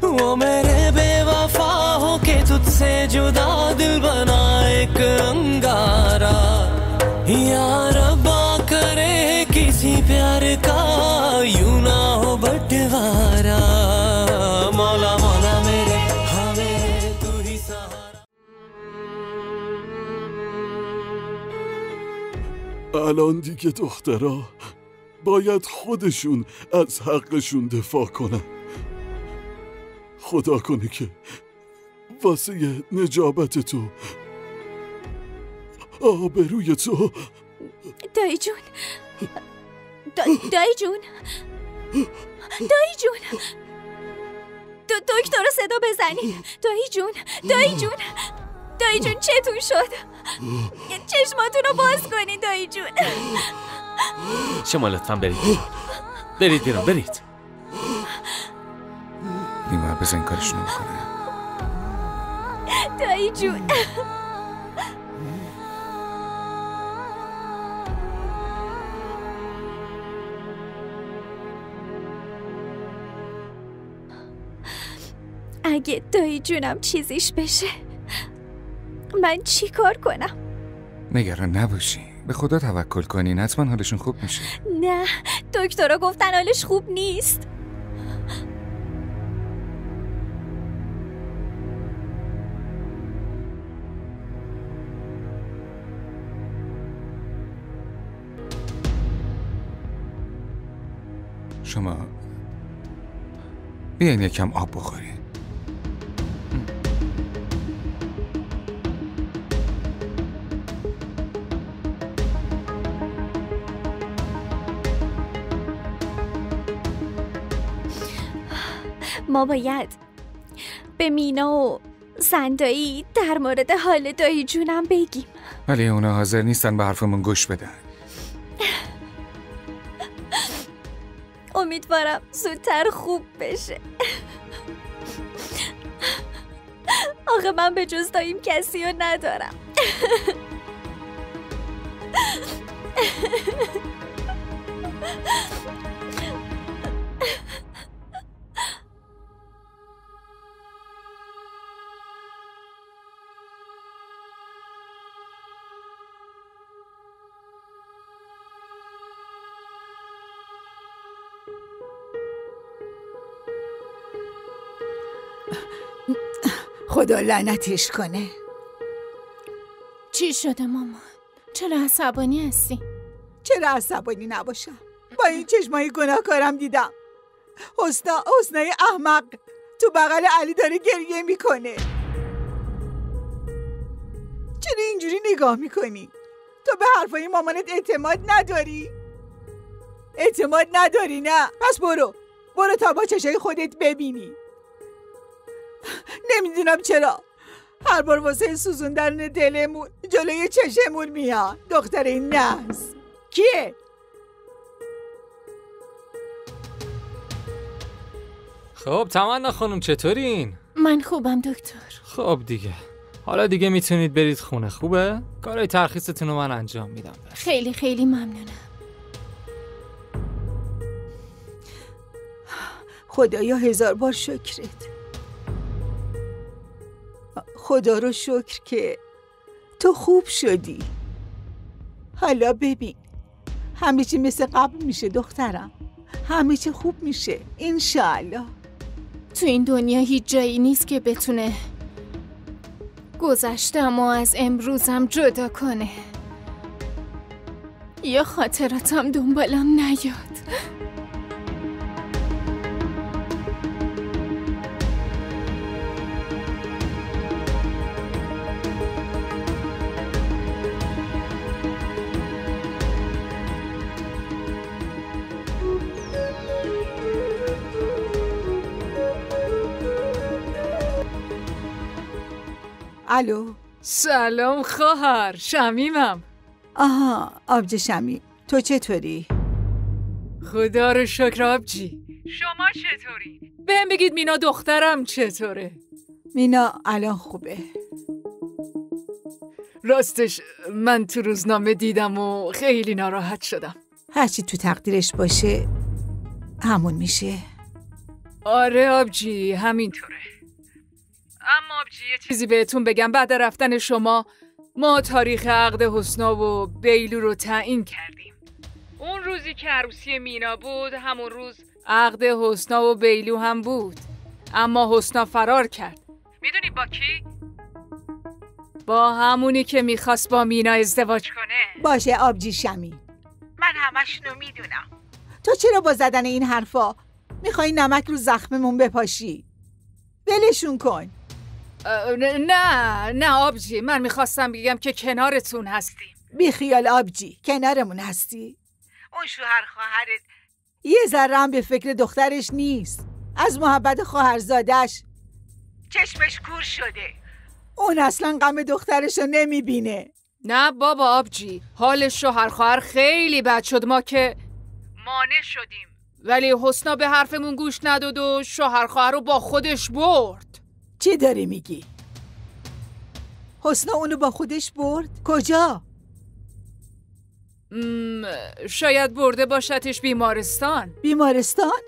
वो मेरे बेवफा हो के तुझसे जुदा दिल बना एक अंगारा या रब्बा करे किसी प्यार का यूं ना हो बंटवारा मौला मौला मेरे हाँ मेरे तू ही सहारा الان دیگه دخترها باید خودشون از حقشون دفاع کنن. خدا کنه که واسه نجابت تو آبروی تو دایی جون دایی جون دایی جون دکتر رو صدا بزنی. دایی جون دایی جون دایی جون چتون شد؟ چشماتون رو باز کنین دایی جون. شما لطفا برید بیرون برید. نیما بزن این کارشون رو بکنه. دایی جون اگه دایی جونم چیزیش بشه من چی کار کنم؟ نگران نباشی، به خدا توکل کنین، حتما حالشون خوب میشه. نه دکترها گفتن حالش خوب نیست. شما بیاین یکم آب بخورین. ما باید به مینا و زندایی در مورد حال دایی جونم بگیم، ولی اونا حاضر نیستن به حرفمون گوش بدن. امیدوارم زودتر خوب بشه. آخه من به جز داییم کسی رو ندارم. خدا لعنتش کنه. چی شده مامان؟ چرا عصبانی هستی؟ چرا عصبانی نباشم؟ با این چشمای گناهکارم دیدم حسنای احمق تو بغل علی داره گریه میکنه. چرا اینجوری نگاه میکنی؟ تو به حرفای مامانت اعتماد نداری؟ اعتماد نداری نه؟ پس برو تا با چشای خودت ببینی. نمیدونم چرا هر بار واسه سوزوندن دلمون جلوی چشمون میاد. دختر این ناز کیه؟ خب تمنا خانم چطورین؟ من خوبم دکتر. خب دیگه حالا دیگه میتونید برید خونه. خوبه؟ کارهای ترخیصتون رو من انجام میدم. خیلی خیلی ممنونم. خدایا 1000 بار شکرت. خدا رو شکر که تو خوب شدی. حالا ببین همه چی مثل قبل میشه دخترم. همه چی خوب میشه انشالله. تو این دنیا هیچ جایی نیست که بتونه گذشتم و از امروزم جدا کنه یا خاطراتم دنبالم نیاد. الو. سلام خواهر، شمیمم. آها آبجی شمیم، تو چطوری؟ خدا رو شکر آبجی. شما چطوری؟ بهم بگید مینا دخترم چطوره؟ مینا الان خوبه. راستش من تو روزنامه دیدم و خیلی ناراحت شدم. هرچی تو تقدیرش باشه همون میشه. آره آبجی همینطوره. اما آبجی یه چیزی بهتون بگم، بعد رفتن شما ما تاریخ عقد حسنا و بیلو رو تعیین کردیم. اون روزی که عروسی مینا بود همون روز عقد حسنا و بیلو هم بود، اما حسنا فرار کرد. میدونی با کی؟ با همونی که میخواست با مینا ازدواج کنه. باشه آبجی شمی، من همشونو میدونم. تو چرا با زدن این حرفا میخوای نمک رو زخممون بپاشی؟ ولشون کن. نه آبجی، من میخواستم بگم که کنارتون هستیم. بی خیال آبجی، کنارمون هستی؟ اون شوهر خواهرت یه ذره هم به فکر دخترش نیست. از محبت خواهرزادش چشمش کور شده. اون اصلا غم دخترش رو نمیبینه. نه بابا آبجی، حال شوهر خواهر خیلی بد شد، ما که مانع شدیم، ولی حسنا به حرفمون گوش نداد و شوهر خواهر رو با خودش برد. چی داری میگی؟ حسنا اونو با خودش برد؟ کجا؟ شاید برده باشتش بیمارستان. بیمارستان؟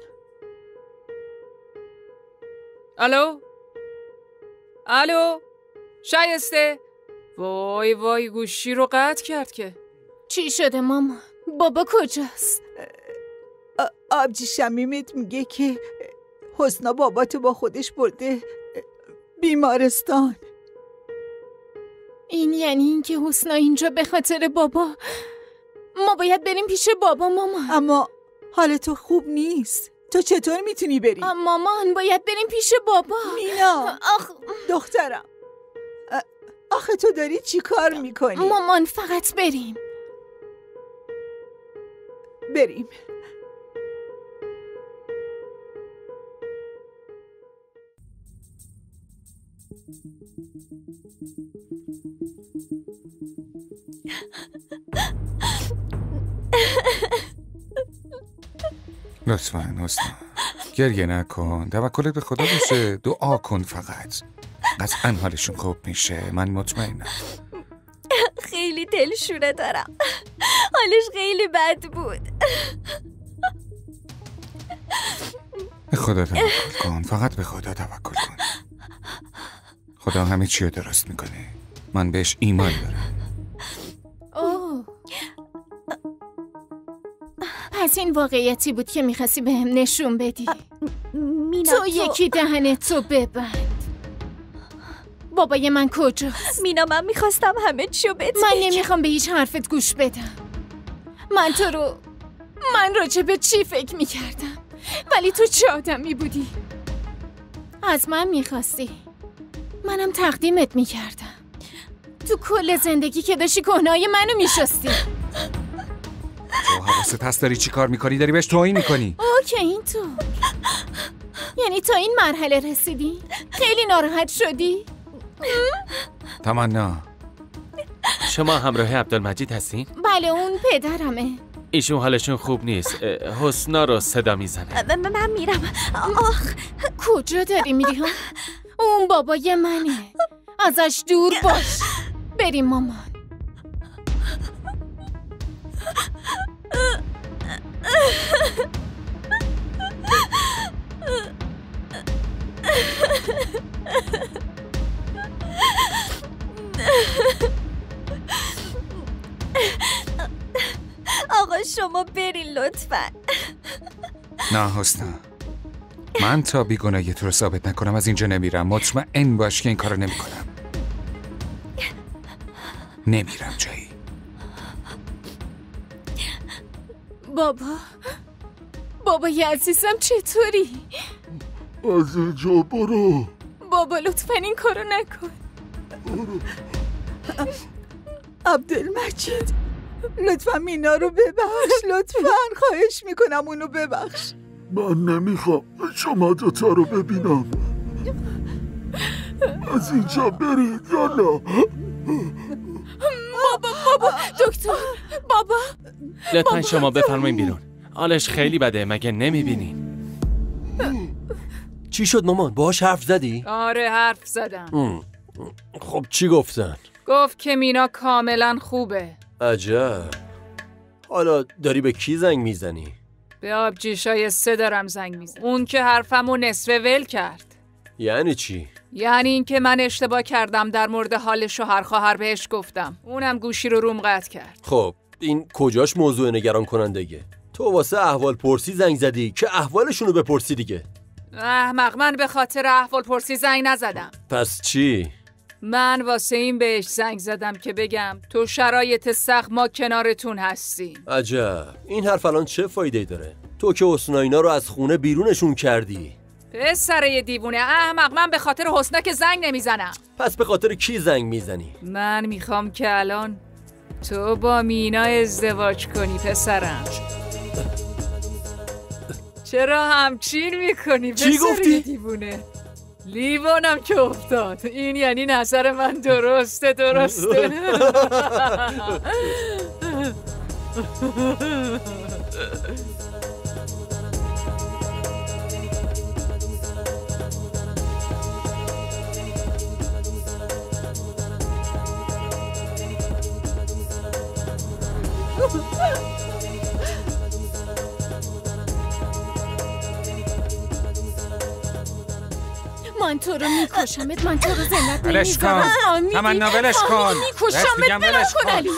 الو شایسته؟ وای گوشی رو قطع کرد که. چی شده ماما؟ بابا کجاست؟ آبجی شمیمت میگه که حسنا باباتو با خودش برده بیمارستان. این یعنی این که حسنا اینجا به خاطر بابا. ما باید بریم پیش بابا ماما. اما حال تو خوب نیست. تو چطور میتونی بری؟ مامان باید بریم پیش بابا. مینا دخترم، آخه تو داری چی کار میکنی؟ مامان فقط بریم. لطفاً حسنا گریه نکن، توکلت به خدا باشه، دعا کن فقط. قطعاً حالشون خوب میشه، من مطمئنم. خیلی دلشوره دارم، حالش خیلی بد بود. به خدا توکل کن، فقط به خدا توکل کن. خدا همه چی رو درست میکنه، من بهش ایمان دارم. پس این واقعیتی بود که میخواستی بهم نشون بدی. مینا تو یکی دهنتو ببند. بابای من کجاست؟ مینا من میخواستم همه چیو بهت من بگم. نمیخوام به هیچ حرفت گوش بدم. من راجع به چی فکر میکردم، ولی تو چه آدمی بودی؟ از من میخواستی، منم تقدیمت میکردم. تو کل زندگی که داشتی گناهی منو میشستی. تو حواست هست داری چی کار میکنی؟ داری بهش توهین میکنی. اوکی اینطور. یعنی تا این مرحله رسیدی؟ خیلی ناراحت شدی؟ تمنا شما همراه عبدالمجید هستین؟ بله اون پدرمه. ایشون حالشون خوب نیست، حسنا رو صدا میزنه. من میرم. کجا داری میری ها؟ اون بابای منه، ازش دور باش. بریم مامان. آقا شما برین لطفا. نه حسنا، من تا بیگناهی تو رو ثابت نکنم از اینجا نمیرم. مطمئن باش که این کارو نمیکنم. نمیرم جایی. بابای عزیزم چطوری؟ از اینجا برو. بابا لطفا این کارو نکن. عبدالمجید لطفا مینا رو ببخش، لطفا خواهش میکنم اونو ببخش. من نمیخوام شما دوتا رو ببینم. از اینجا برید یالا. بابا دکتر بابا لطفا شما بفرمایین بیرون، حالش خیلی بده، مگه نمیبینین؟ چی شد مامان؟ باهاش حرف زدی؟ آره حرف زدم. خب چی گفتن؟ گفت که مینا کاملا خوبه. عجب. حالا داری به کی زنگ میزنی؟ به آبجی شایسته دارم زنگ میزنم. اون که حرفمو نصف ول کرد. یعنی چی؟ یعنی این که من اشتباه کردم در مورد حال شوهر خواهر بهش گفتم. اونم گوشی رو روم قطع کرد. خب این کجاش موضوع نگران کنندگه؟ تو واسه احوال پرسی زنگ زدی که احوالشونو بپرسی دیگه. احمق، من به خاطر احوال پرسی زنگ نزدم. پس چی؟ من واسه این بهش زنگ زدم که بگم تو شرایط سخت ما کنارتون هستیم. عجب، این حرف الان چه فایده‌ای داره؟ تو که حسنا اینا رو از خونه بیرونشون کردی. پسر دیوونه احمق، من به خاطر حسنا که زنگ نمیزنم. پس به خاطر کی زنگ میزنی؟ من میخوام که الان تو با مینا ازدواج کنی پسرم. چرا همچین میکنی چی گفتی؟ دیوونه؟ لیوانم که افتاد. این یعنی نظر من درسته. من تو رو میکشمت، من تو رو زندت ولش کن تمنا، ولش کن. میکشمت، بلند کن علی.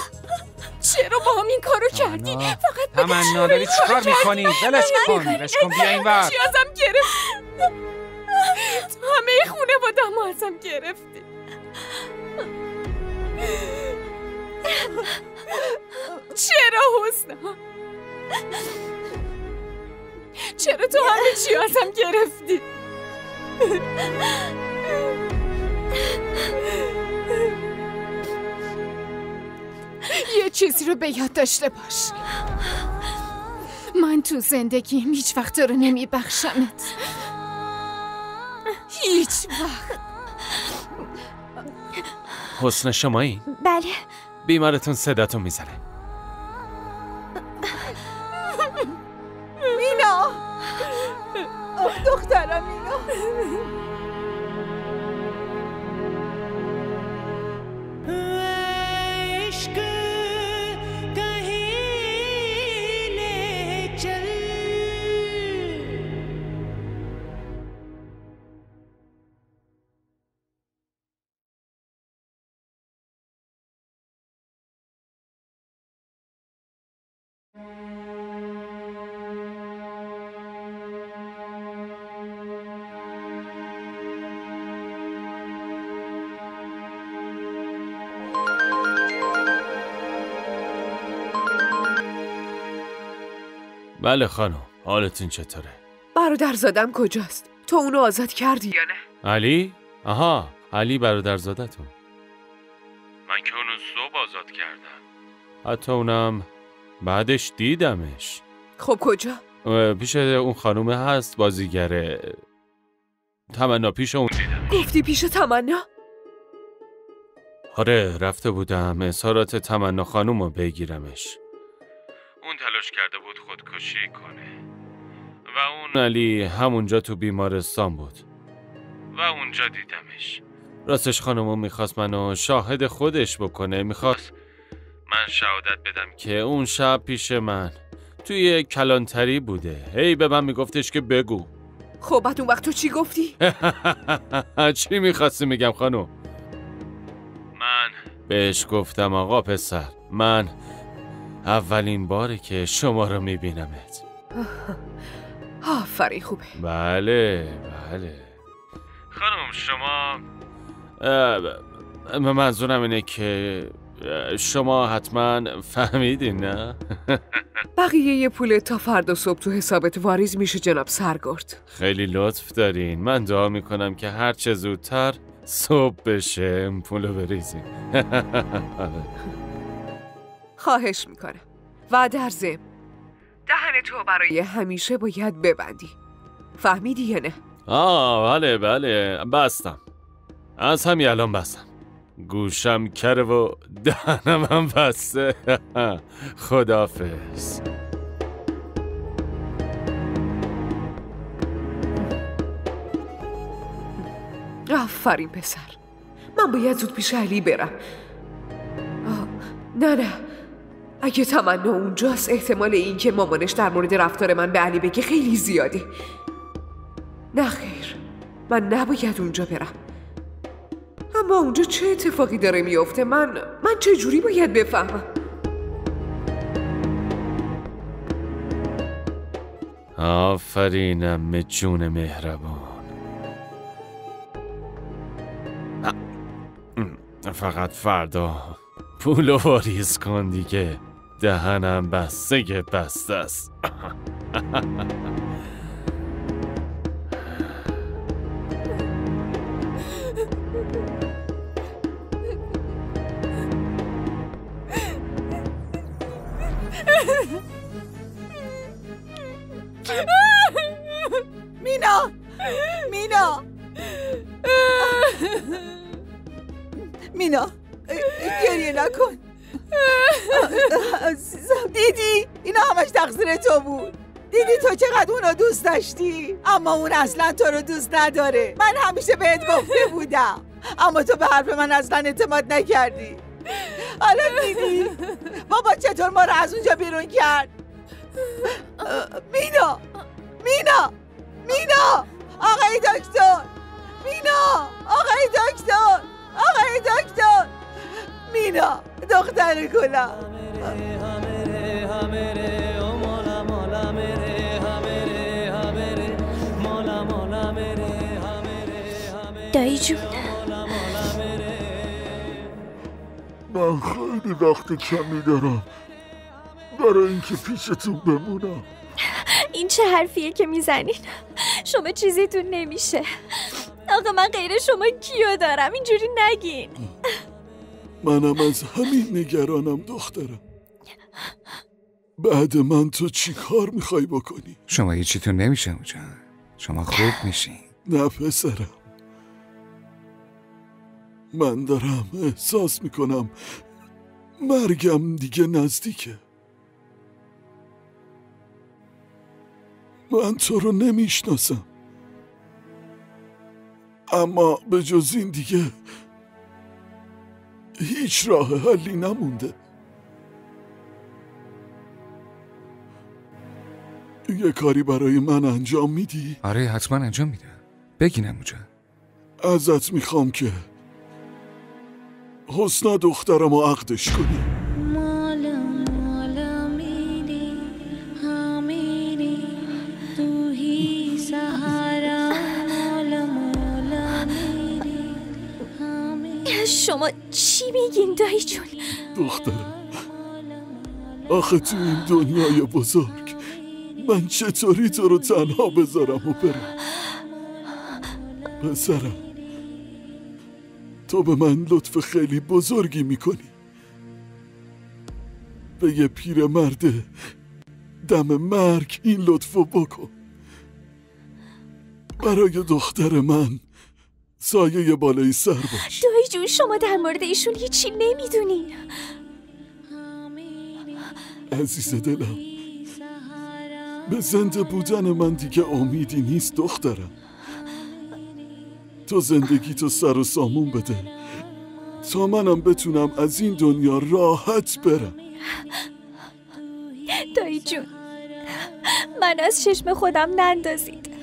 چرا با هم این کارو کردی؟ فقط تمنا داری چیکار میکنی؟ ولش کن بیا این ور. چی ازم گرفتی؟ همه خونه با دمو ازم گرفتی. چرا حسنا؟ چرا تو همه چی ازم گرفتی؟ یه چیزی رو به یاد داشته باش، من تو زندگیم هیچ وقت رو نمیبخشمت، هیچ وقت. حسن شمایی؟ بله. بیمارتون صداتون میزنه. مینا، دخترم مینا. بله خانم، حالتون چطوره؟ برادرزادم کجاست؟ تو اونو آزاد کردی یا نه؟ علی؟ آها، علی برادرزادتون. من که اونو صبح آزاد کردم. حتی اونم بعدش دیدمش. خب کجا؟ پیش اون خانومه هست، بازیگره. تمنا پیش اون دیدم. گفتی پیش تمنا؟ آره، رفته بودم اظهارات تمنا خانوم رو بگیرمش. اون تلاش کرده بود خودکشی کنه و اون علی همونجا تو بیمارستان بود و اونجا دیدمش. راستش خانومو میخواست منو شاهد خودش بکنه، میخواست من شهادت بدم که اون شب پیش من توی کلانتری بوده. هی به من میگفتش که بگو. خب بعد اون وقت تو چی گفتی؟ چی میخواستی میگم خانوم؟ من بهش گفتم آقا پسر، من اولین باره که شما رو میبینمت. آفرین، خوبه. بله خانم، شما منظورم اینه که شما حتما فهمیدین نه؟ بقیه یه پول تا فردا صبح تو حسابت واریز میشه جناب سرگرد. خیلی لطف دارین. من دعا میکنم که هر چه زودتر صبح بشه این پولو بریزین. خواهش میکنم. و در ضمن دهن تو برای همیشه باید ببندی. فهمیدی یا نه؟ بله بستم. از همین الان بستم. گوشم کره و دهنم هم بسته. خداحافظ. آفرین پسر. من باید زود پیش علی برم. نه اگه تمنا اونجاست احتمال این که مامانش در مورد رفتار من به علی بگه خیلی زیاده. نه خیر، من نباید اونجا برم. اما اونجا چه اتفاقی داره میفته؟ من چه جوری باید بفهمم؟ آفرینم جون مهربان. فقط فردا پولو واریز کن دیگه، دهنم بسته است. مینا گریه نکن. دیدی؟ اینا همش تقصیر تو بود. دیدی تو چقدر اونو دوست داشتی، اما اون اصلا تو رو دوست نداره. من همیشه بهت گفته بودم، اما تو به حرف من اصلا اعتماد نکردی. حالا دیدی بابا چطور ما رو از اونجا بیرون کرد. مینا آقای دکتر، مینا آقای دکتر، مینا دختر گلم. دایی جون، من خیلی وقت کمی دارم برای اینکه پیشتون بمونم. این چه حرفیه که میزنین؟ شما چیزیتون نمیشه. آقا من غیر شما کیو دارم؟ اینجوری نگین. منم از همین نگرانم دخترم. بعد من تو چی کار میخوای بکنی؟ شما هیچیتون نمیشه اونجا، شما خوب میشین. نه پسرم، من دارم احساس میکنم مرگم دیگه نزدیکه. من تو رو نمیشناسم، اما به جز این دیگه هیچ راه حلی نمونده. یه کاری برای من انجام میدی؟ آره حتما انجام میدم. بگین عموجان. ازت میخوام که حسنا دخترم رو عقدش کنی. شما چی میگین دایی جون؟ دخترم، آخه تو این دنیای بزرگ من چطوری تو رو تنها بذارم و برم؟ پسرم، تو به من لطف خیلی بزرگی میکنی. به یه پیرمرد دم مرگ این لطفو بکن. برای دختر من سایه بالای سر باش. دایی جون شما در مورد ایشون هیچی نمیدونین. عزیز دلم، به زنده بودن من دیگه امیدی نیست دخترم. تو زندگی تو سر و سامون بده تا منم بتونم از این دنیا راحت برم. دایی جون من از چشم خودم نندازید.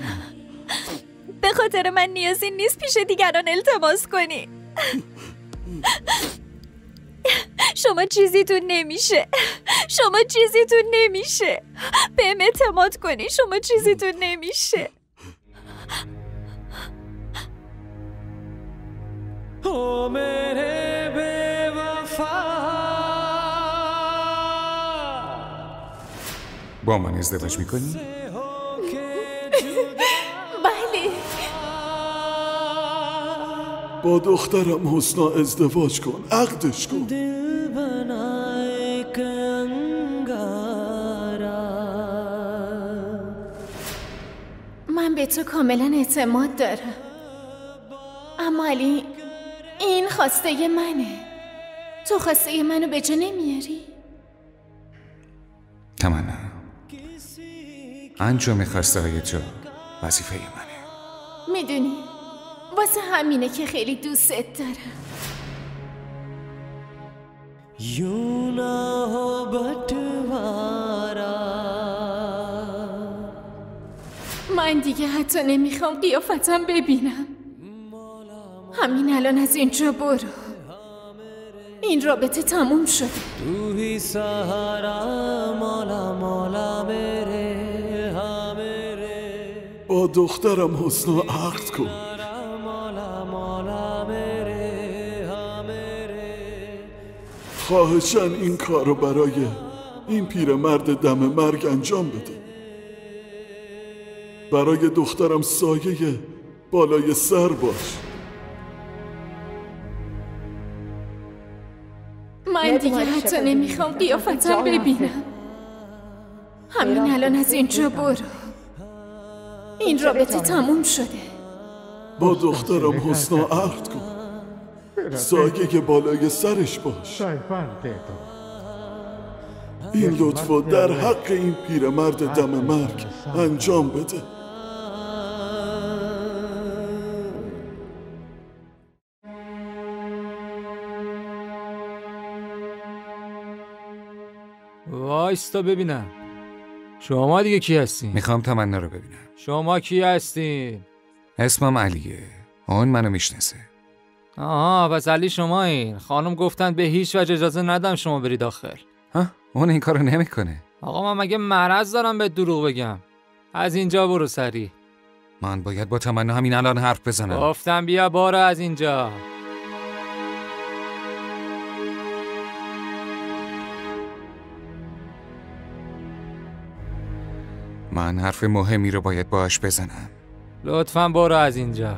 به خاطر من نیازی نیست پیش دیگران التماس کنی. شما چیزیتون نمیشه. بهم اعتماد کنی. شما چیزیتون نمیشه. او میره بے وفا. با من ازدواج میکنی؟ بله. با دخترم حسنا ازدواج کن، عقدش کن. دل بنائے ایک انگارا. من به تو کاملا اعتماد دارم، اما علی این خواسته منه. تو خواسته منو به جا نمیاری؟ تمنا، انجام خواسته های تو وظیفه منه. میدونی واسه همینه که خیلی دوستت دارم. यूं ना हो बंटवारा من دیگه حتی نمیخوام قیافتم ببینم. همین الان از اینجا برو. این رابطه تموم شده. तू ही सहारा मौला मौला मेरे हाँ मेरे با دخترم حسنا عقد کن. मौला मौला मेरे हाँ मेरे خواهشاً این کارو برای این پیرمرد دم مرگ انجام بده. برای دخترم سایه بالای سر باش. من دیگه حتی نمیخوام قیافتم ببینم. همین الان از اینجا برو. این رابطه تموم شده. با دخترم حسنا عهد کن. سایه بالای سرش باش. این لطفو در حق این پیرمرد دم مرگ انجام بده. وایستا ببینم. شما دیگه کی هستین؟ میخوام تمنا رو ببینم. شما کی هستین؟ اسمم علیه. اون منو میشناسه. آها پس علی شما این. خانم گفتن به هیچ وجه اجازه ندم شما بری داخل. ها اون این کارو نمیکنه. آقا من مگه مرض دارم به دروغ بگم؟ از اینجا برو سریع. من باید با تمنا همین الان حرف بزنم. گفتم بیا برو از اینجا. من حرف مهمی رو باید باهاش بزنم. لطفاً برو از اینجا.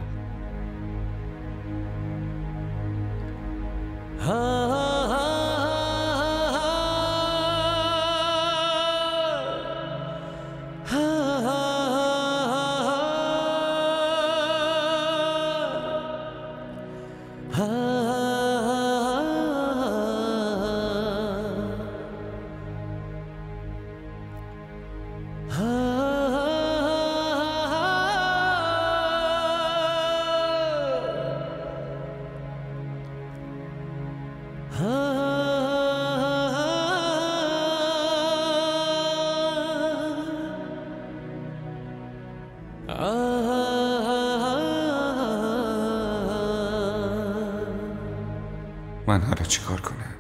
من حالا چیکار کنم؟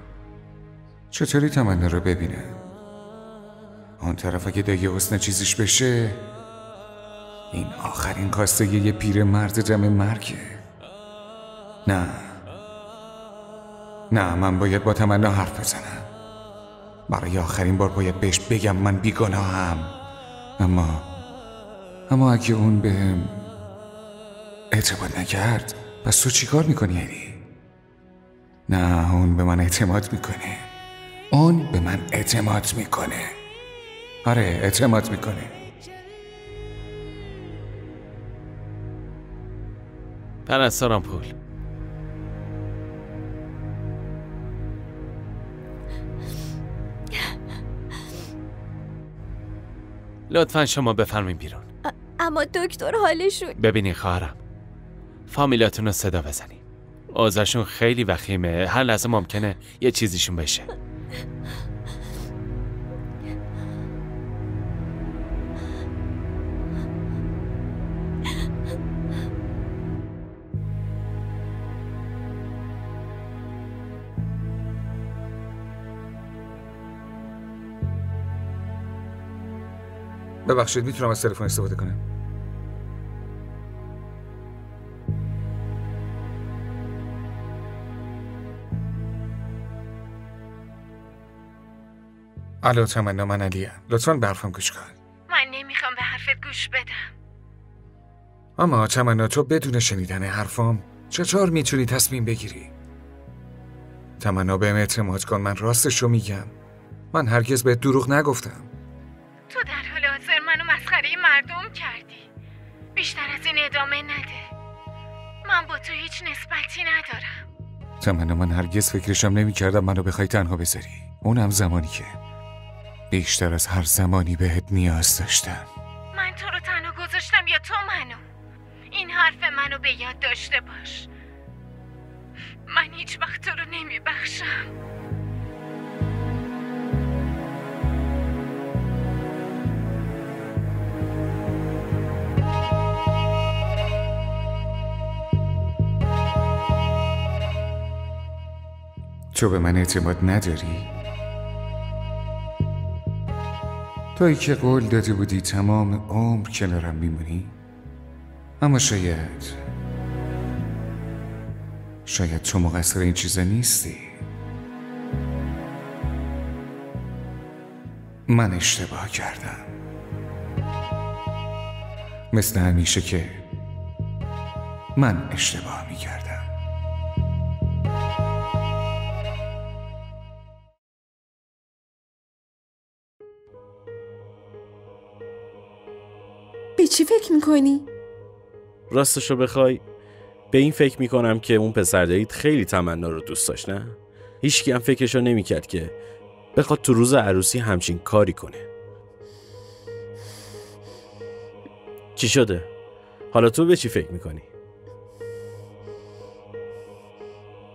چطوری تمنا رو ببینم؟ اون طرف اگه دایی حسن چیزیش بشه، این آخرین کاسته یه پیر مرد دم مرگه. نه من باید با تمنا حرف بزنم. برای آخرین بار باید بهش بگم من بیگناهم. اما اگه اون بهم اعتماد نکرد، پس تو چیکار میکنی یعنی؟ نه اون به من اعتماد میکنه. اون به من اعتماد میکنه. آره اعتماد میکنه. پرستارم پول. لطفاً شما بفرمین بیرون. اما دکتر حالشون. ببینین خواهرم، فامیلاتون رو صدا بزنین. اوضاعشون خیلی وخیمه. هر لحظه ممکنه یه چیزیشون بشه. ببخشید میتونم از تلفن استفاده کنم؟ الو تمنا، من علیم. لطفاً به حرفم گوش کن. من نمیخوام به حرفت گوش بدم. اما تمنا تو بدون شنیدن حرفام چطور میتونی تصمیم بگیری؟ تمنا بهم اعتماد کن، من راستشو میگم. من هرگز بهت دروغ نگفتم. تو در حال حاضر منو مسخره مردم کردی. بیشتر از این ادامه نده. من با تو هیچ نسبتی ندارم. تمنا من هرگز فکرشم نمیکردم منو بخوای تنها بذاری. اونم زمانی که بیشتر از هر زمانی بهت نیاز داشتم. من تو رو تنها گذاشتم یا تو منو؟ این حرف منو به یاد داشته باش. من هیچ وقت تو رو نمیبخشم. تو به من اعتماد نداری؟ تویی که قول داده بودی تمام عمر کنارم میمونی؟ اما شاید تو مقصر این چیزا نیستی. من اشتباه کردم، مثل همیشه که من اشتباه میکردم. به چی فکر میکنی؟ راستشو بخوای به این فکر میکنم که اون پسر داییت خیلی تمنا رو دوست داشت، نه؟ هیچکی هم فکرشو نمیکرد که بخواد تو روز عروسی همچین کاری کنه. چی شده؟ حالا تو به چی فکر میکنی؟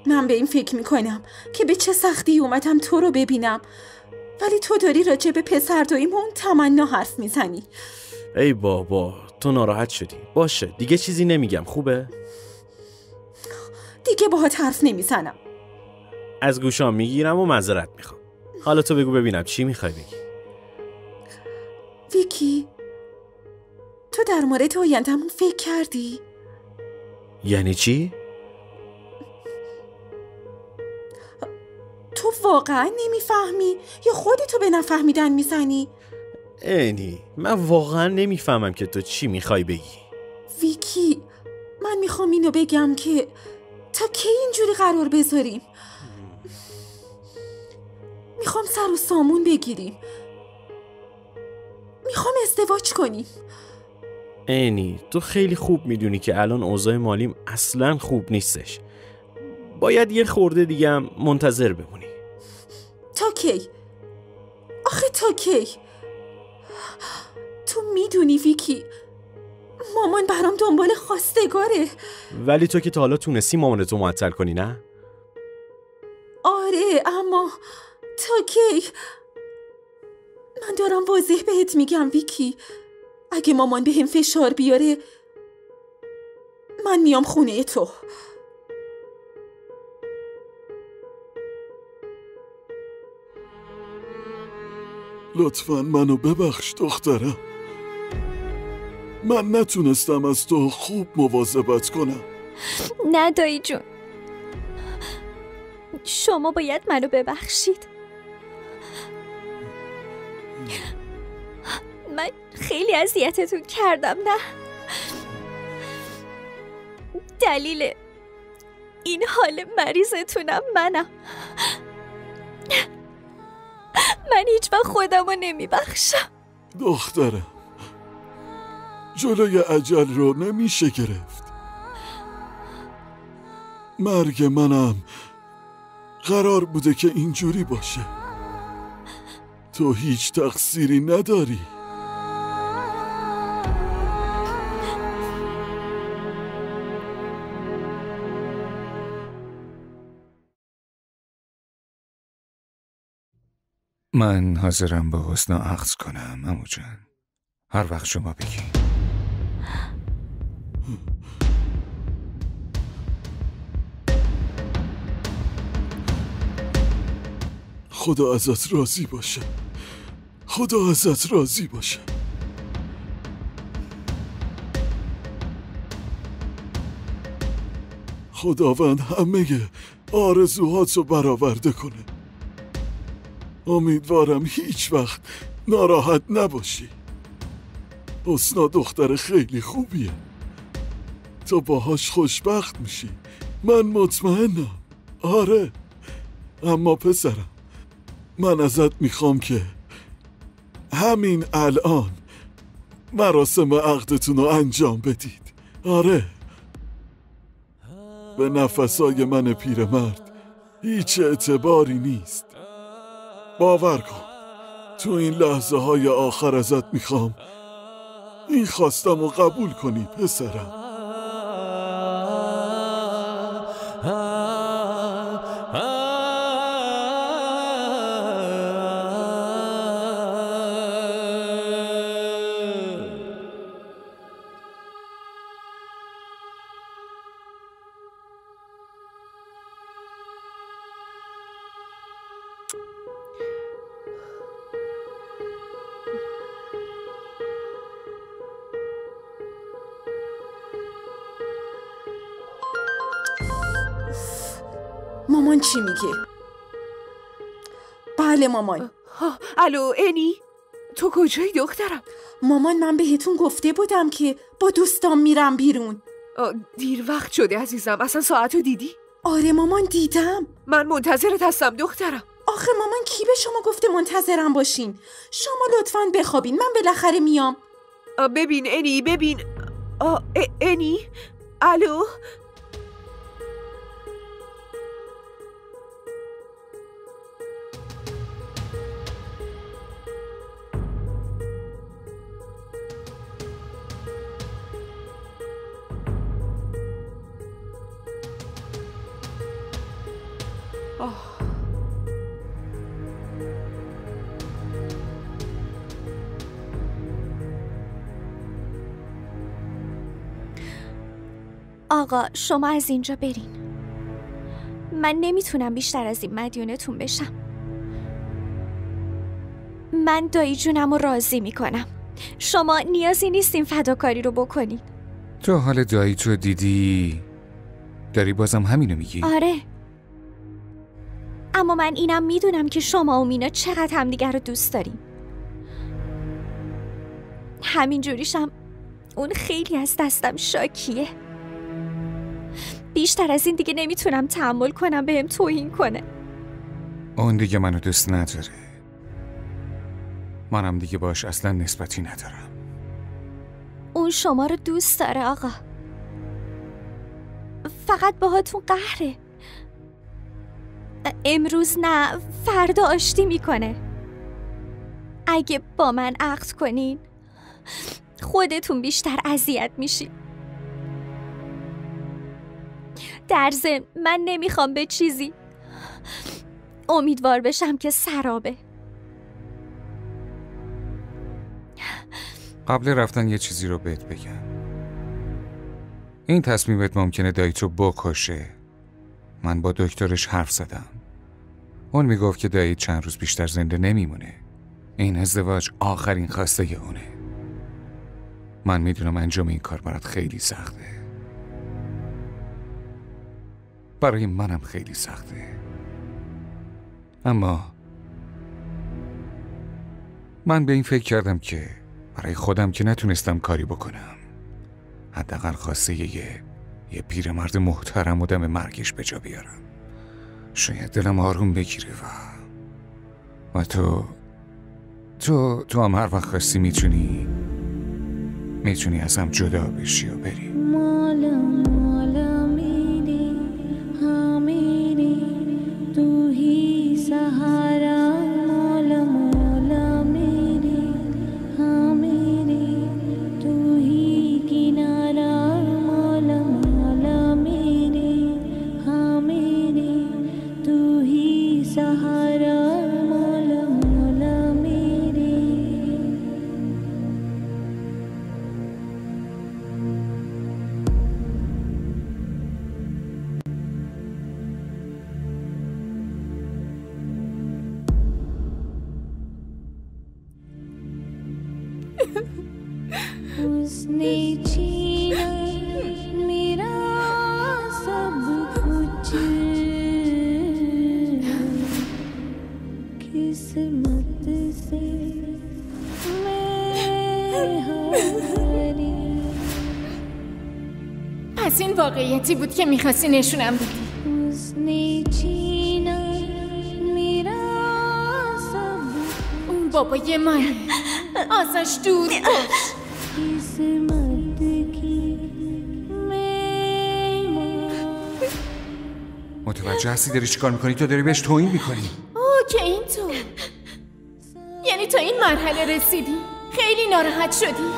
من به این فکر میکنم که به چه سختی اومدم تو رو ببینم، ولی تو داری راجع به پسر داییمون تمنا حرف میزنی. ای بابا تو ناراحت شدی. باشه دیگه چیزی نمیگم، خوبه؟ دیگه باهات حرف نمیزنم. از گوشام میگیرم و معذرت میخوام. حالا تو بگو ببینم چی میخوای بگی. ویکی، تو در مورد آینده‌مون فکر کردی؟ یعنی چی؟ تو واقعا نمیفهمی یا خودتو به نفهمیدن میزنی؟ اینی من واقعا نمیفهمم که تو چی میخوای بگی. ویکی، من میخوام اینو بگم که تا کی اینجوری قرار بذاریم؟ میخوام سر و سامون بگیریم، میخوام ازدواج کنیم. اینی تو خیلی خوب میدونی که الان اوضاع مالیم اصلا خوب نیستش. باید یه خورده دیگه هم منتظر بمونی. تا کی؟ آخه تا کی؟ تو میدونی ویکی، مامان برام دنبال خواستگاره. ولی تو که تا حالا تونستی مامانتو معطل کنی، نه؟ آره، اما تا کی؟ من دارم واضح بهت میگم ویکی، اگه مامان بهم فشار بیاره من میام خونه تو. لطفاً منو ببخش دخترم. من نتونستم از تو خوب مواظبت کنم. نه دایی جون، شما باید منو ببخشید. من خیلی اذیتتون کردم. نه، دلیل این حال مریضتونم منم. من هیچ وقت خودمو نمیبخشم. دخترم، جلوی اجل رو نمیشه گرفت. مرگ منم قرار بوده که اینجوری باشه. تو هیچ تقصیری نداری. من حاضرم با حسنا عقد کنم عمو جان، هر وقت شما بگی. خدا ازت راضی باشه. خدا ازت راضی باشه. خداوند همه آرزوهاتو برآورده کنه. امیدوارم هیچ وقت ناراحت نباشی. حسنا دختر خیلی خوبیه. تو باهاش خوشبخت میشی، من مطمئنم. آره، اما پسرم، من ازت میخوام که همین الان مراسم عقدتون رو انجام بدید. آره، به نفسای من پیرمرد هیچ اعتباری نیست. باور کن، تو این لحظه های آخر ازت میخوام این خواستم رو قبول کنی پسرم. مامان چی میگه؟ بله مامان. الو انی، تو کجایی دخترم؟ مامان من بهتون گفته بودم که با دوستام میرم بیرون. دیر وقت شده عزیزم، اصلا ساعتو دیدی؟ آره مامان دیدم. من منتظرت هستم دخترم. آخه مامان کی به شما گفته منتظرم باشین؟ شما لطفاً بخوابین، من بالاخره میام. ببین انی، ببین انی، الو؟ آقا شما از اینجا برین. من نمیتونم بیشتر از این مدیونتون بشم. من دایی جونم رو راضی میکنم. شما نیازی نیست این فداکاری رو بکنین. تو حال دایی تو دیدی؟ داری بازم همینو میگی؟ آره، اما من اینم میدونم که شما و مینا چقدر همدیگر رو دوست داریم. همین جوریشم اون خیلی از دستم شاکیه. بیشتر از این دیگه نمیتونم تحمل کنم بهم توهین کنه. اون دیگه منو دوست نداره. منم دیگه باش اصلا نسبتی ندارم. اون شما رو دوست داره آقا، فقط باهاتون قهره. امروز نه، فردا آشتی میکنه. اگه با من عقد کنین خودتون بیشتر اذیت میشین. در ضمن من نمیخوام به چیزی امیدوار بشم که سرابه. قبل رفتن یه چیزی رو بهت بگم. این تصمیمت ممکنه دایی تو بکشه. من با دکترش حرف زدم. اون میگفت که دایی چند روز بیشتر زنده نمیمونه. این ازدواج آخرین خواسته اونه. من میدونم انجام این کار برات خیلی سخته. برای منم خیلی سخته. اما من به این فکر کردم که برای خودم که نتونستم کاری بکنم، حداقل خواسته یه پیرمرد محترم و دم مرگش به جا بیارم. شاید دلم آروم بگیره و تو هم هر وقت خواستی میتونی ازم جدا بشی و بری. پس این واقعیتی بود که میخواستی نشونم بدی. اون بابای منه، ازش دور باش. متوجه هستی داری چیکار میکنی؟ تو داری بهش توهین میکنی. که این تو یعنی تا این مرحله رسیدی؟ خیلی ناراحت شدی؟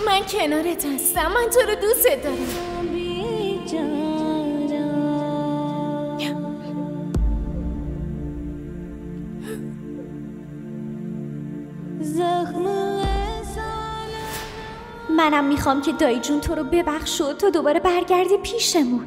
من کنارت هستم، من تو رو دوست دارم. منم میخوام که دایی جون تو رو ببخش و تو دوباره برگردی پیشمون.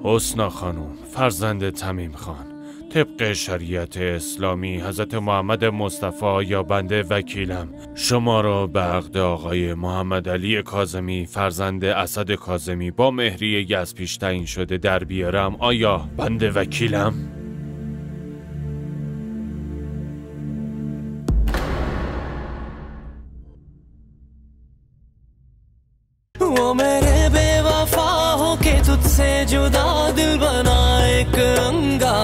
حسنا خانم، فرزند تمیم خان، طبق شریعت اسلامی حضرت محمد مصطفی یا بنده وکیلم شما را به عقد آقای محمد علی کاظمی فرزند اسد کاظمی با مهریه از پیش تعیین شده در بیارم. آیا بنده وکیلم؟ वो मेरे बेवफा हो के तुझसे जुदा दिल बना एक अंगा